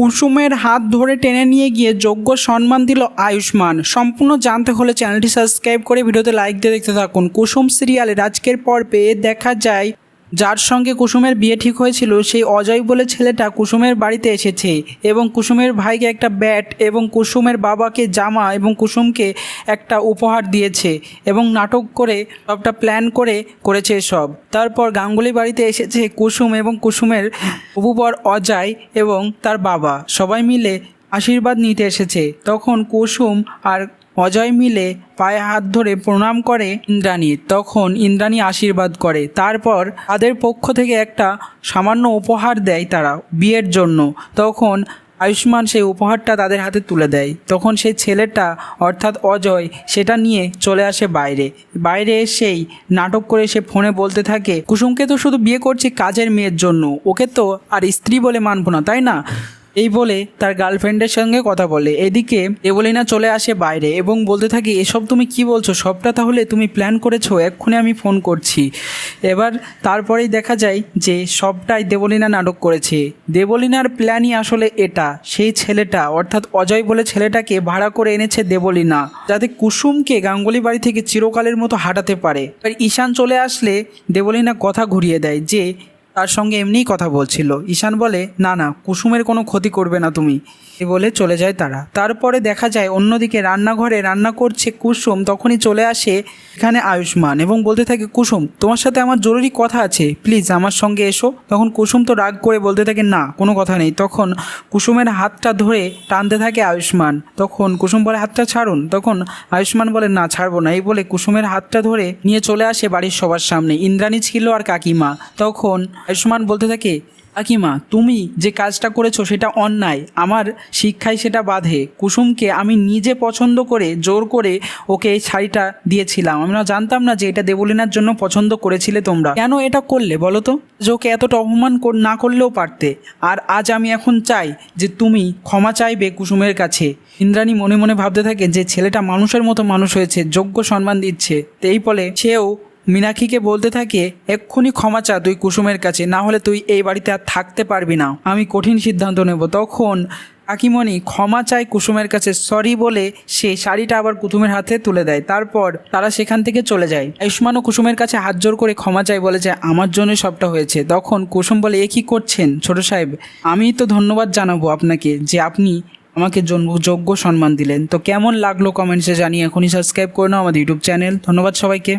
কুসুমের হাত ধরে টেনে নিয়ে গিয়ে যোগ্য সম্মান দিল আয়ুষ্মান। সম্পূর্ণ জানতে হলে চ্যানেলটি সাবস্ক্রাইব করে ভিডিওতে লাইক দিয়ে দেখতে থাকুন। কুসুম সিরিয়ালের আজকের পর্বে দেখা যায় যার সঙ্গে কুসুমের বিয়ে ঠিক হয়েছিল সেই অজয় বলে ছেলেটা কুসুমের বাড়িতে এসেছে এবং কুসুমের ভাইকে একটা ব্যাট এবং কুসুমের বাবাকে জামা এবং কুসুমকে একটা উপহার দিয়েছে এবং নাটক করে সবটা প্ল্যান করেছে সব। তারপর গাঙ্গুলি বাড়িতে এসেছে কুসুম এবং কুসুমের উপর অজয় এবং তার বাবা সবাই মিলে আশীর্বাদ নিতে এসেছে। তখন কুসুম আর অজয় মিলে পায়ে হাত ধরে প্রণাম করে ইন্দ্রাণী। তখন ইন্দ্রাণী আশীর্বাদ করে, তারপর তাদের পক্ষ থেকে একটা সামান্য উপহার দেয় তারা বিয়ের জন্য। তখন আয়ুষ্মান সেই উপহারটা তাদের হাতে তুলে দেয়। তখন সেই ছেলেটা অর্থাৎ অজয় সেটা নিয়ে চলে আসে বাইরে এসেই নাটক করে সে ফোনে বলতে থাকে, কুসুমকে তো শুধু বিয়ে করছি কাজের মেয়ের জন্য, ওকে তো আর স্ত্রী বলে মানব না, তাই না? এই বলে তার গার্লফ্রেন্ডের সঙ্গে কথা বলে। এদিকে দেবলীনা চলে আসে বাইরে এবং বলতে থাকে, এসব তুমি কি বলছো? সবটা তাহলে তুমি প্ল্যান করেছো? এক্ষুনি আমি ফোন করছি। এবার তারপরেই দেখা যায় যে সবটাই দেবলীনা নাটক করেছে। দেবলীনার প্ল্যানই আসলে এটা, সেই ছেলেটা অর্থাৎ অজয় বলে ছেলেটাকে ভাড়া করে এনেছে দেবলীনা, যাতে কুসুমকে গাঙ্গুলি বাড়ি থেকে চিরকালের মতো হাঁটাতে পারে। আর ঈশান চলে আসলে দেবলীনা কথা ঘুরিয়ে দেয় যে তার সঙ্গে এমনিই কথা বলছিল। ঈশান বলে, না না, কুসুমের কোনো ক্ষতি করবে না তুমি, এ বলে চলে যায় তারা। তারপরে দেখা যায় অন্যদিকে রান্নাঘরে রান্না করছে কুসুম। তখনই চলে আসে এখানে আয়ুষ্মান এবং বলতে থাকে, কুসুম তোমার সাথে আমার জরুরি কথা আছে, প্লিজ আমার সঙ্গে এসো। তখন কুসুম তো রাগ করে বলতে থাকে, না কোনো কথা নেই। তখন কুসুমের হাতটা ধরে টানতে থাকে আয়ুষ্মান। তখন কুসুম বলে, হাতটা ছাড়ুন। তখন আয়ুষ্মান বলে, না ছাড়বো না। এই বলে কুসুমের হাতটা ধরে নিয়ে চলে আসে বাড়ির সবার সামনে। ইন্দ্রাণী ছিল আর কাকিমা। তখন আয়ুষ্মান বলতে থাকে, কাকিমা তুমি যে কাজটা করেছো সেটা অন্যায়, আমার শিক্ষায় সেটা বাধে। কুসুমকে আমি নিজে পছন্দ করে জোর করে ওকে এই শাড়িটা দিয়েছিলাম, আমরা জানতাম না যে এটা দেবলীনার জন্য পছন্দ করেছিলে তোমরা। কেন এটা করলে বলো তো? যে ওকে এতটা অপমান না করলেও পারতে। আর আজ আমি এখন চাই যে তুমি ক্ষমা চাইবে কুসুমের কাছে। ইন্দ্রাণী মনে মনে ভাবতে থাকে যে ছেলেটা মানুষের মতো মানুষ হয়েছে, যোগ্য সম্মান দিচ্ছে। তো এই বলে সেও মীনাক্ষীকে বলতে থাকে, এক্ষুনি ক্ষমা চা তুই কুসুমের কাছে, না হলে তুই এই বাড়িতে আর থাকতে পারবি না, আমি কঠিন সিদ্ধান্ত নেব। তখন কাকিমণি ক্ষমা চায় কুসুমের কাছে, সরি বলে সে শাড়িটা আবার কুসুমের হাতে তুলে দেয়। তারপর তারা সেখান থেকে চলে যায়। আয়ুষ্মানও কুসুমের কাছে হাত জোর করে ক্ষমা চায়, বলে যে আমার জন্যই সবটা হয়েছে। তখন কুসুম বলে, এ কী করছেন ছোট সাহেব? আমি তো ধন্যবাদ জানাবো আপনাকে যে আপনি আমাকে যোগ্য সম্মান দিলেন। তো কেমন লাগলো কমেন্টসে জানিয়ে এখনই সাবস্ক্রাইব করে নাও আমাদের ইউটিউব চ্যানেল। ধন্যবাদ সবাইকে।